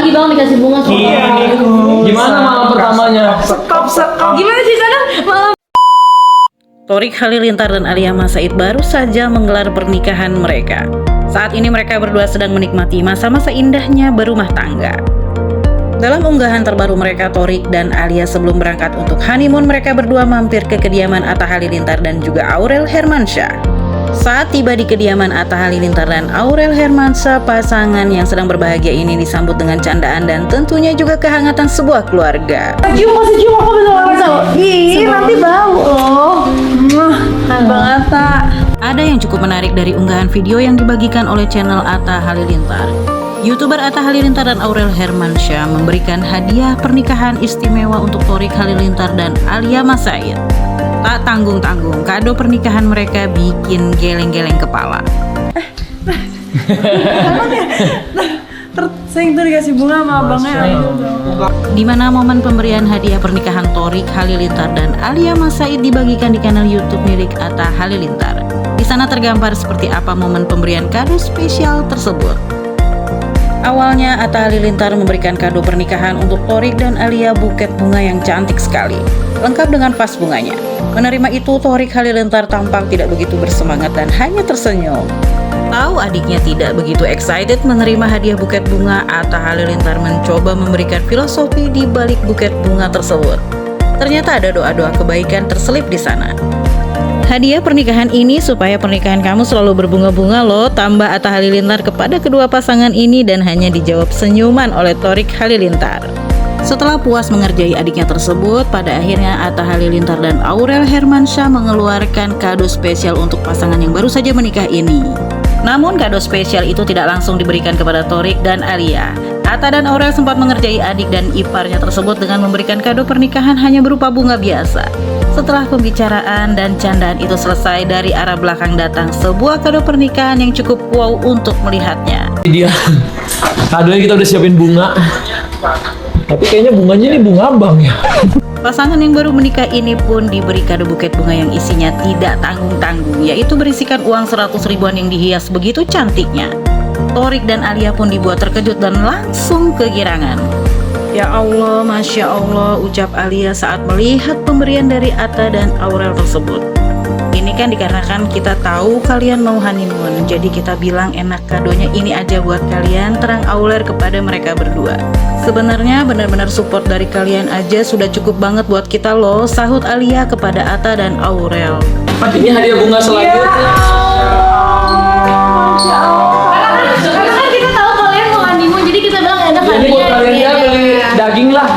lagi bang dikasih bunga. Gimana malam pertamanya? Stop. Gimana sih sana? Malam. Thorik Halilintar dan Alia Mas Said baru saja menggelar pernikahan mereka. Saat ini mereka berdua sedang menikmati masa-masa indahnya berumah tangga. Dalam unggahan terbaru mereka, Thorik dan Alia sebelum berangkat untuk honeymoon, mereka berdua mampir ke kediaman Atta Halilintar dan juga Aurel Hermansyah. Saat tiba di kediaman Atta Halilintar dan Aurel Hermansyah, pasangan yang sedang berbahagia ini disambut dengan candaan dan tentunya juga kehangatan sebuah keluarga. Cium aku bisa. Ih, nanti bau loh. Bang Atta. Ada yang cukup menarik dari unggahan video yang dibagikan oleh channel Atta Halilintar. YouTuber Atta Halilintar dan Aurel Hermansyah memberikan hadiah pernikahan istimewa untuk Thorik Halilintar dan Alia Mas Said. Tak tanggung-tanggung, kado pernikahan mereka bikin geleng-geleng kepala. Sering tuh dikasih bunga sama abangnya. Di mana momen pemberian hadiah pernikahan Thorik Halilintar dan Alia Mas Said dibagikan di kanal YouTube milik Atta Halilintar. Di sana tergambar seperti apa momen pemberian kado spesial tersebut. Awalnya Atta Halilintar memberikan kado pernikahan untuk Thorik dan Alia buket bunga yang cantik sekali, lengkap dengan vas bunganya. Menerima itu, Thorik Halilintar tampak tidak begitu bersemangat dan hanya tersenyum. Tahu adiknya tidak begitu excited menerima hadiah buket bunga, Atta Halilintar mencoba memberikan filosofi di balik buket bunga tersebut. Ternyata ada doa-doa kebaikan terselip di sana. Hadiah pernikahan ini supaya pernikahan kamu selalu berbunga-bunga loh, tambah Atta Halilintar kepada kedua pasangan ini dan hanya dijawab senyuman oleh Thorik Halilintar. Setelah puas mengerjai adiknya tersebut, pada akhirnya Atta Halilintar dan Aurel Hermansyah mengeluarkan kado spesial untuk pasangan yang baru saja menikah ini. Namun kado spesial itu tidak langsung diberikan kepada Thorik dan Alia. Atta dan Aurel sempat mengerjai adik dan iparnya tersebut dengan memberikan kado pernikahan hanya berupa bunga biasa. Setelah pembicaraan dan candaan itu selesai, dari arah belakang datang sebuah kado pernikahan yang cukup wow untuk melihatnya. Dia kadonya kita udah siapin bunga. Tapi kayaknya bunganya ini bunga abang ya. Pasangan yang baru menikah ini pun diberi kado buket bunga yang isinya tidak tanggung-tanggung, yaitu berisikan uang 100 ribuan yang dihias begitu cantiknya. Thorik dan Alia pun dibuat terkejut dan langsung kegirangan. Ya Allah, Masya Allah, ucap Alia saat melihat pemberian dari Atta dan Aurel tersebut. Ini kan dikarenakan kita tahu kalian mau honeymoon, jadi kita bilang enak kadonya ini aja buat kalian, terang Aurel kepada mereka berdua. Sebenarnya benar-benar support dari kalian aja sudah cukup banget buat kita loh, sahut Alia kepada Atta dan Aurel. Ini hadiah bunga selanjutnya. Karena kan kita tahu kalian mau honeymoon, jadi kita bilang enak Ini buat kalian ya, beli daging lah.